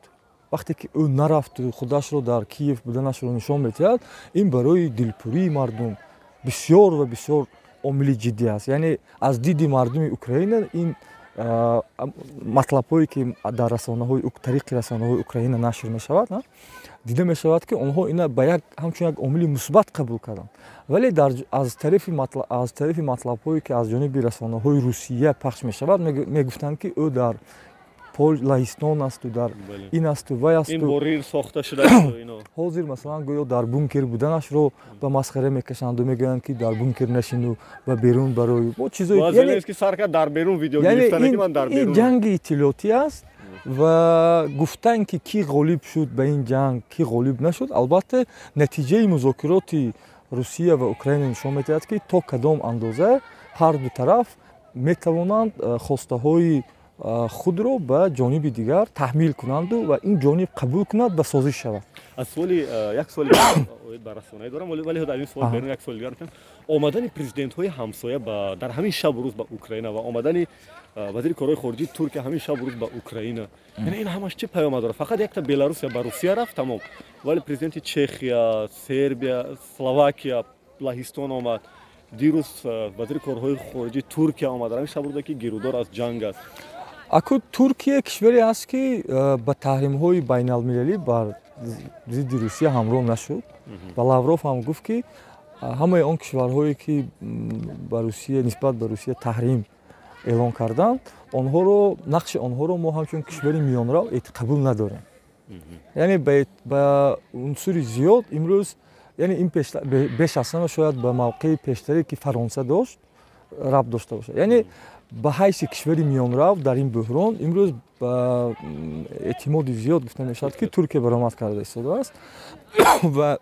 вақте ки ӯ нарафту худашро дар Киев буданашро нишон медиҳад, ин барои дилпурии мардум бисёр ва бисёр омили ҷиддӣ аст. Яъне аз диди мардуми Украина ин матлабҳое ки дар тариқи расонаҳои Украина нашр мешавад, дида мешавад ки онҳо ина ба ҳамчун як омили мусбат қабул карданд. Вале аз тарафи матлабҳое ки аз ҷониби расонаҳои Русия пахш мешавад, мегуфтанд ки ӯ дар Лаҳистон асту, дар ин асту, вай асту. Ин борир сохта шудааст ино. Ҳозир масалан гӯё дар бункер буданашро ба масхара мекашанд ва мегӯянд ки дар бункер нашину ва берун барои бо чизои Зеленский сар кард дар берун видео гирифтане ки ман дар берун. Ин ҷанги иттилоотӣ аст ва гуфтан ки кӣ ғолиб шуд ба ин ҷанг, кӣ ғолиб нашуд, албатта натиҷаи музокироти Русия ва Украина нишон медиҳад ки то кадом андоза ҳар ду тараф метавонанд хостаҳои худро ба ҷониби дигар таҳмил кунанду ва ин ҷониб қабул кунад ва созиш шавад. Аз як соли ба расонаӣ дорам, вале дар ин суол берун як соли дигар мекунам. Омадани президентҳои ҳамсоя дар ҳамин шабу рӯз ба Украина ва омадани вазири корҳои хориҷии Туркия ҳамин шабу рӯз ба Украина, яъне ин ҳамаш чӣ паёмад дорад? Фақат якта Беларусия ба Русия рафт, тамом. Вале президенти Чехия, Сербия, Словакия, Лаҳистон омад. Дирӯз вазири корҳои хориҷии Туркия омад. Ҳамин шабу рӯз ки гирӯдор аз ҷанг аст. Акӯ Туркия кишваре аст ки ба таҳримҳои байналмилалӣ бар зидди Русия ҳамроҳ нашуд ва Лавров ҳам гуфт ки ҳамаи он кишварҳое ки нисбат ба Русия таҳрим эълон карданд, нақши онҳоро мо ҳамчун кишвари миёнрав қабул надорем. Яъне ба унсури зиёд имрӯз, яъне ин беш аз ҳама шояд ба мавқеи пештаре ки Фаронса дошт рабт дошта бошад. Яъне ба ҳайси кишвари миёнрав дар ин буҳрон имрӯз ба эътимоди зиёд гуфта мешавад ки Туркия баромад карда истодааст ва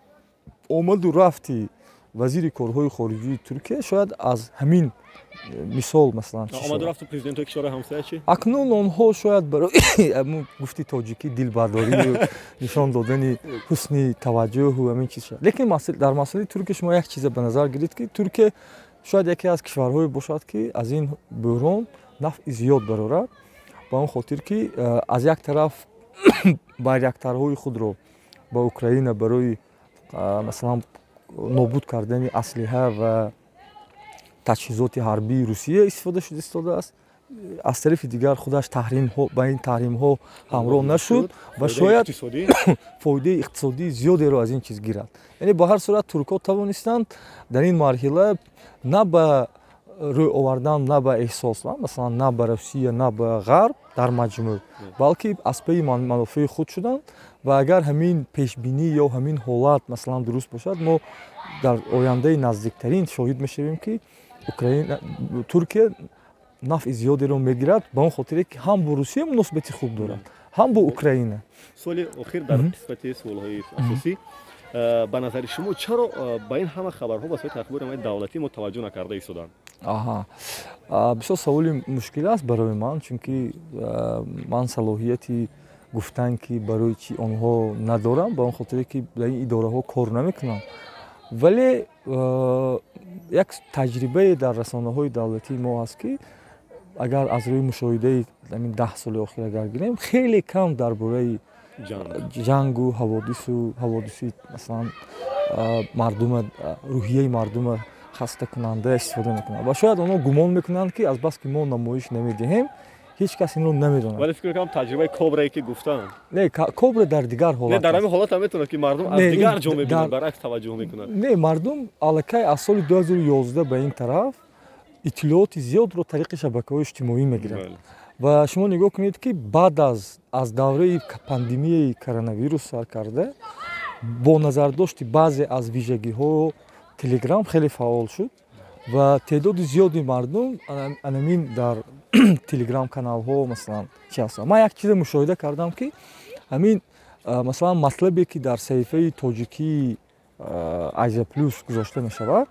омаду рафти вазири корҳои хориҷии Туркия шояд аз ҳамин мисол масалан омаду рафту президентҳои кишварҳои ҳамсоя чӣ? Акнун онҳо шояд барои гуфти тоҷикӣ дилбардорию нишон додани ҳусни таваҷҷӯҳу ҳамин чиз шуд. Лекин дар масъалаи Туркия шумо як чиза ба назар гиред ки Туркия шояд яке аз кишварҳое бошад ки аз ин буҳрон нафъи зиёд барорад, ба он хотир ки аз як тараф байрактарҳои худро ба Украина барои масалан нобуд кардани аслиҳа ва таҷҳизоти ҳарбии Русия истифода истодааст. Аз тарафи дигар худаш ба ин таҳримҳо ҳамроҳ нашуд ва шояд фоидаи иқтисодии зиёдеро аз ин чиз гирад. Яъне ба ҳар сурат туркҳо тавонистанд дар ин марҳила на ба рӯй овардан, на ба эҳсос, масалан на ба Русия, на ба ғарб дар маҷмӯъ, балки аз паи манофеи худ шуданд ва агар ҳамин пешбинӣ ё ҳамин ҳолат масалан дуруст бошад, мо дар ояндаи наздиктарин шоҳид мешавем ки Туркия нафъи зиёдеро мегирад, ба он хотире ки ҳам бо Русия муносибати хуб дорад, ҳам бо Украина. суоли охир дар қисмати суолҳои асосӣ ба назари шумо чаро ба ин ҳама хабарҳо ба соати ахбори ҳамаи давлатӣ мо таваҷҷӯҳ накарда истоданд? Аҳа. Бисёр саволи мушкил аст барои ман, чунки ман салоҳияти гуфтан ки барои чӣ онҳо надорам, ба он хотире ки дар ин идораҳо кор намекунам. Вале як таҷрибае дар расонаҳои давлатии мо ҳаст ки агар аз рӯи мушоҳидаи 10 соли охир агар гирем, хеле кам дар бораи ҷангу ҳаводиси масалан мардума рӯҳияи мардума хастакунанда истифода мекунанд. Ва шояд онҳо гумон мекунанд ки азбаски мо намоиш намедиҳем, ҳеҷ кас инро намедонад. Вале фикр мекунам таҷрибаи Кобрае ки гуфтанд. Не, Кобра дар дигар ҳолат. Не, дар ҳамин ҳолат ҳам метавонад ки мардум аз дигар ҷо мебинад, баръакс таваҷҷӯҳ мекунад. Не, мардум аллакай аз соли 2011 ба ин тараф иттилооти зиёдро тариқи шабакаҳои иҷтимоӣ мегиранд. Ва шумо нигоҳ кунед ки баъд аз давраи пандемияи коронавирус сар карда, бо назардошти баъзе аз вижагиҳо Telegram хеле фаъол шуд ва теъдоди зиёди мардум анамин дар Telegram каналҳо масалан чӣ аст. Ман як чизе мушоҳида кардам ки ҳамин масалан матлабе ки дар саҳифаи тоҷикии Азия Плюс гузошта мешавад,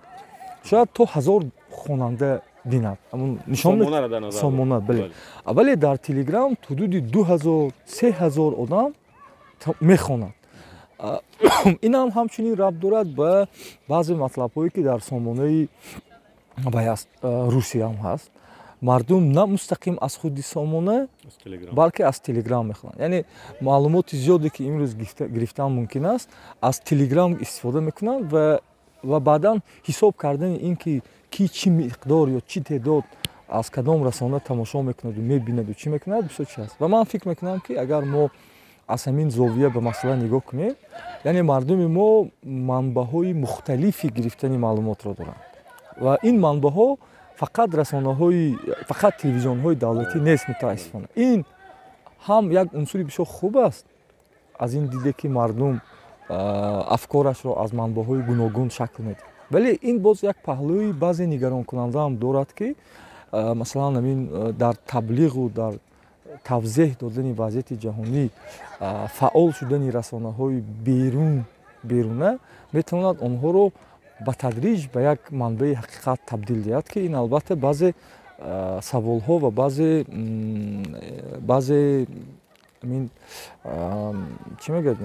шояд то 1000 хонанда бинад. Сомона, бале. Вале дар Telegram ҳудуди 2000-3000 одам мехонанд. Инам ҳамчунин рабт дорад ба баъзе матлабҳое ки дар сомонаи Русия ҳам ҳаст. Мардум на мустақим аз худи сомона, балки аз Telegram мехонанд. Яъне маълумоти зиёде ки имрӯз гирифтан мумкин аст, аз Telegram истифода мекунанд ва баъдан ҳисоб кардани ин ки ки чӣ миқдор ё чӣ теъдод аз кадом расона тамошо мекунаду мебинаду чӣ мекунад бисёр чиз аст. Ва ман фикр мекунам ки агар мо аз ҳамин зовия ба масъала нигоҳ кунем, яъне мардуми мо манбаъҳои мухталифи гирифтани маълумотро доранд. Ва ин манбаъҳо фақат телевизионҳои давлатӣ нест мутаассифона. Ин ҳам як унсури бисёр хуб аст аз ин диде ки мардум афкорашро аз манбаъҳои гуногун шакл медиҳад. Вале ин боз як паҳлӯи баъзе нигаронкунандаам дорад ки масалан ҳамин дар таблиғу дар тавзеҳ додани вазъияти ҷаҳонӣ фаъол шудани расонаҳои беруна метавонад онҳоро ба тадриҷ ба як манбаи ҳақиқат табдил диҳад ки ин албатта баъзе саволҳо ва баъзе чӣ мегӯяд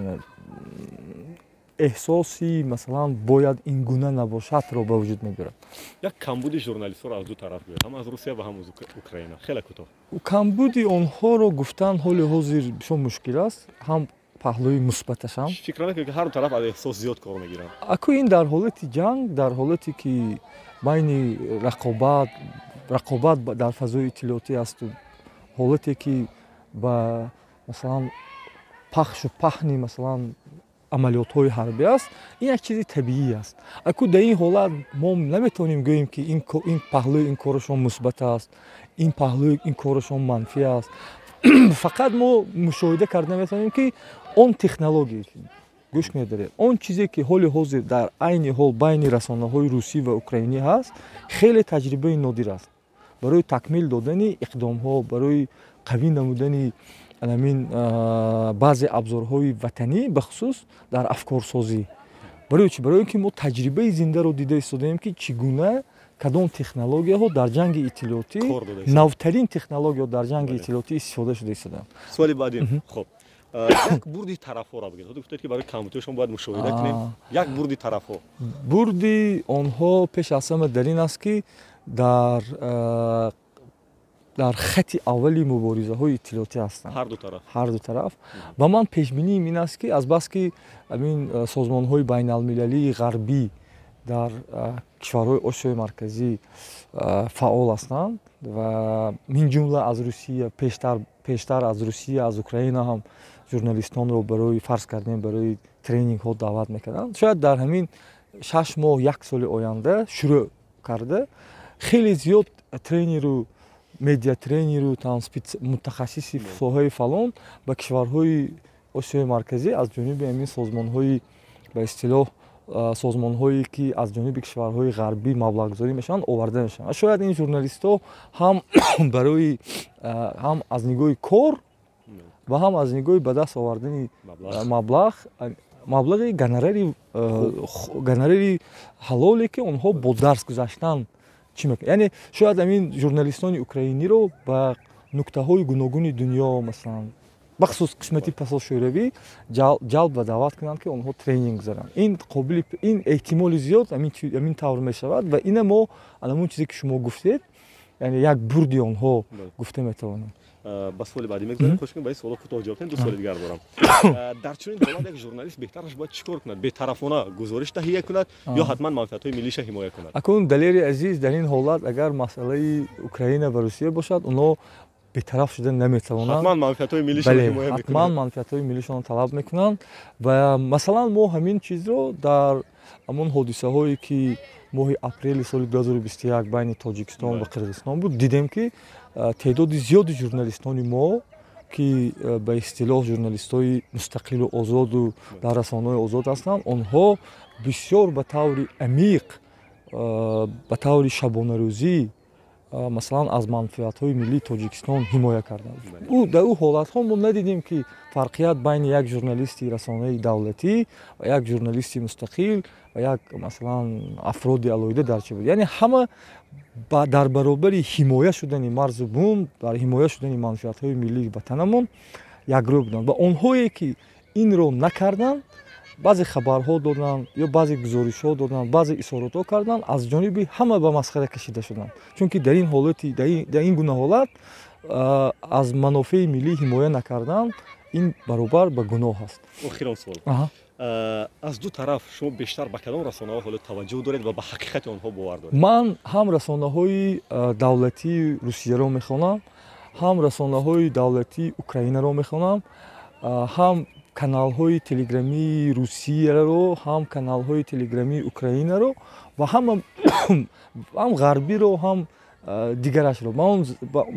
эҳсоси масалан бояд ин гуна набошадро ба вуҷуд меорад. Як камбуди журналистҳоро аз ду тараф гӯяд, ҳам аз Русия ва ҳам аз Украина. Хеле кӯтоҳ. Камбуди онҳоро гуфтан ҳоли ҳозир бисёр мушкил аст. Ҳам паҳлӯи мусбаташам. Фикр накунед ки ҳар тараф аз эҳсос зиёд кор мегиранд. Аку ин дар ҳолати ҷанг, дар ҳолате ки байни рақобат дар фазои иттилоотӣ асту ҳолате ки ба масалан пахшу паҳни масалан амалиётҳои ҳарбӣ аст, ин як чизи табиӣ аст. Аку дар ин ҳолат мо наметавонем гӯем ки ин паҳлӯи ин корашон мусбат аст, ин паҳлӯи ин корашон манфӣ аст. Фақат мо мушоҳида карда метавонем ки он технология гӯш медоред, он чизе ки ҳоли ҳозир дар айни ҳол байни расонаҳои русӣ ва украинӣ ҳаст, хеле таҷрибаи нодир аст барои такмил додани иқдомҳо, барои қавӣ намудани баъзе абзорҳои ватанӣ бахусус дар афкорсозӣ. Барои чӣ? Барои ки мо таҷрибаи зиндаро дида истодаем ки чӣ гуна кадом технологияҳо дар ҷанги иттилоотӣ, навтарин технологияҳо дар ҷанги иттилоотӣ истифода шуда истодаанд. Суоли баъди, хуб, як бурди тарафҳоро бигӯед. Ҳозир гуфтед ки барои камбудиҳошон бояд мушоҳида кунем. Як бурди тарафҳо. Бурди онҳо пеш аз ҳама дар ин аст ки дар хати аввали муборизаҳои иттилоотӣ ҳастанд. Ҳар ду тараф. Ва ман пешбиним ин аст ки азбаски ҳамин созмонҳои байналмилалии ғарбӣ дар кишварҳои Осиёи марказӣ фаъол ҳастанд ва мин ҷумла аз Русия пештар аз Русия, аз Украина ҳам журналистонро барои фарз кардем барои тренингҳо даъват мекарданд. Шояд дар ҳамин 6 моҳ 1 соли оянда шурӯъ карда хеле зиёд тренеру медиатренеру мутахассиси соҳаи фалон ба кишварҳои Осиёи марказӣ аз ҷониби ҳамин созмонҳои ба истилоҳ созмонҳое ки аз ҷониби кишварҳои ғарбӣ маблағгузорӣ мешаванд оварда мешаванд. Шояд ин журналистҳо ҳам барои ҳам аз нигоҳи кор ва ҳам аз нигоҳи ба даст овардани маблағи гонорари ҳалоле ки онҳо бо дарс гузаштан чӣ мекунад. Яъне шояд ҳамин журналистони украиниро ба нуктаҳои гуногуни дунё масалан бахусус қисмати посолшӯравӣ ҷалб ва даъват кунанд ки онҳо тренинг гузаранд. Ин эҳтимоли зиёд ҳамин тавр мешавад ва ина мо анамун чизе ки шумо гуфтед, яъне як бурди онҳо гуфта метавонем. ба суоли баъдӣ мегузарем. Хош кунед ба ин суоло кӯтоҳ ҷавоб диҳем. ду суоли дигар дорам. Дар чунин ҳолат як журналист беҳтараш бояд чӣ кор кунад? Бетарафона гузориш таҳия кунад ё ҳатман манфиатҳои миллиша ҳимоя кунад? Акун далери азиз, дар ин ҳолат агар масъалаи Украина ва Русия бошад, онҳо бетараф шуда наметавонанд. Ҳатман манфиатҳои миллишаро ҳимоя мекунанд. Ҳатман манфиатҳои миллишаро талаб мекунанд ва масалан мо ҳамин чизро дар ҳамон ҳодисаҳое ки моҳи апрели соли 2021 байни Тоҷикистон ва Қирғизистон буд, дидем ки теъдоди зиёди журналистони мо ки ба истилоҳ журналистои мустақилу озоду дар расонаҳои озод ҳастанд, онҳо бисёр ба таври амиқ, ба таври шабонарӯзӣ масалан аз манфиатҳои миллии Тоҷикистон ҳимоя карданд. Дар ӯ ҳолатҳо мо надидем ки фарқият байни як журналисти расонаи давлатӣ ва як журналисти мустақил ва як масалан афроди алоҳида дар чӣ буд. Яъне ҳама дар баробари ҳимоя шудани марзу бум, дар ҳимоя шудани манфиатҳои миллии ватанамон якрӯ буданд ва онҳое ки инро накарданд, баъзе хабарҳо доданд ё баъзе гузоришҳо доданд, баъзе изҳоротҳо карданд, аз ҷониби ҳама ба масхара кашида шуданд. Чунки дар ин ҳолати дар ин гуна ҳолат аз манофеи миллӣ ҳимоя накардан ин баробар ба гуноҳ аст. Охирон суол. Аз ду тараф шумо бештар ба кадом расонаҳо ҳоло таваҷҷӯҳ доред ва ба ҳақиқати онҳо бовар доред? Ман ҳам расонаҳои давлатии Русияро мехонам, ҳам расонаҳои давлатии Украинаро мехонам, ҳам каналҳои телеграмии Русияро, ҳам каналҳои телеграмии Украинаро ва ҳам ғарбиро, ҳам дигарашро.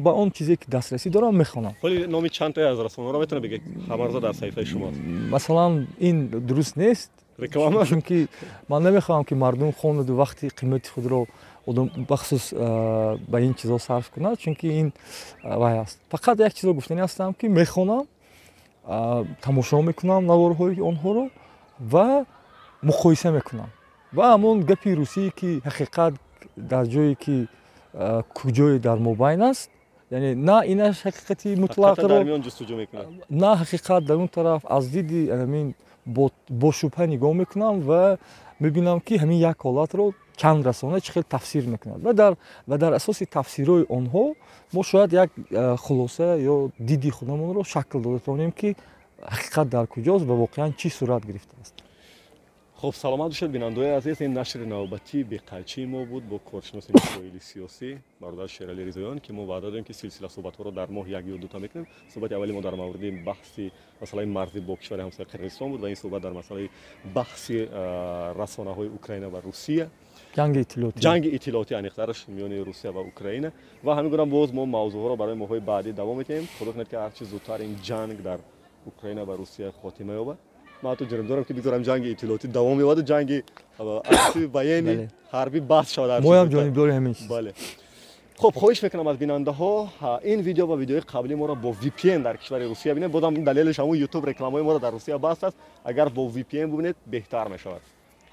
Ба он чизе ки дастрасӣ дорам мехонам. Ҳоли номи чандтае аз расонаҳоро метавонед бигед? Ҳамарза дар саҳифаи шумост. Масалан ин дуруст нест. Реклама? Чунки ман намехоҳам ки мардум хонаду вақти қимати худро бахусус ба ин чизо сарф кунад, чунки ин вай аст. Фақат як чизо гуфтанӣ ҳастам ки мехонам, тамошо мекунам наворҳои онҳоро ва муқоиса мекунам. Ва ҳамон гапи русӣ ки ҳақиқат дар ҷое ки куҷое дар мобайн аст, яъне на инаш ҳақиқати мутлақро дармиён ҷустуҷӯ мекунад, на ҳақиқат дар он тараф аз диди бо шубҳа нигоҳ мекунам ва мебинам ки ҳамин як ҳолатро чанд расона чӣ хел тафсир мекунад ва дар асоси тафсирҳои онҳо мо шояд як хулоса ё диди худамонро шакл дода тавонем ки ҳақиқат дар куҷост ва воқеан чӣ сурат гирифтааст. خب سلامت باشید بینندگان عزیز. این نشر نوبتی به قلچی ما بود با کارشناس مسائل سیاسی برادر شیرعلی رضاییان که ما وعده دادیم که سلسله صحبت‌ها رو در ماه یک یا دو تا میکنیم. صحبت اولی ما در مورد بحث مسئله مرزی با کشور همسایه قرقیزستان بود و این صحبت در مسئله بحث رسانه‌های اوکراین و روسیه، جنگ اطلاعاتی انیخترش میان روسیه و اوکراین و همین گونه باز ما موضوع رو برای ماهای بعدی دوام میدیم. خدا کنه که هر چه زودتر این جنگ در اوکراین و روسیه خاتمه یابد. ما تو جرم دارم که بگذارم جنگ اطلاعاتی دوام یابد و جنگ اصلی بیانی حربی بحث شود. ما هم جانبدار همین چیز. بله. خب خواهش میکنم از بیننده ها این ویدیو و ویدیوهای قبلی ما را با وی پی ان در کشور روسیه ببینید. بازم دلیلش همون یوتیوب رکلامای ما را در روسیه بست است. اگر با وی پی ان ببینید بهتر میشود.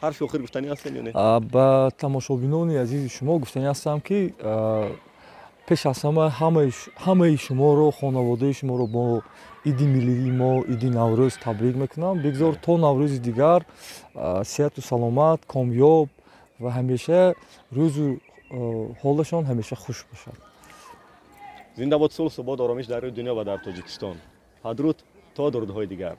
حرف آخر گفتنی هست یا نه؟ با تماشابینان عزیز شما گفتنی هستم که پیش از همه شما رو، خانواده شما رو با عید ملی ما، عید نوروز تبریک میکنم. بگذار تا نوروز دیگر صحت و سلامت، کامیاب و همیشه روز و حالشان همیشه خوش باشد. زنده باد صلح و ثبات آرامش در دنیا و در تاجیکستان. بدرود تا درودهای دیگر.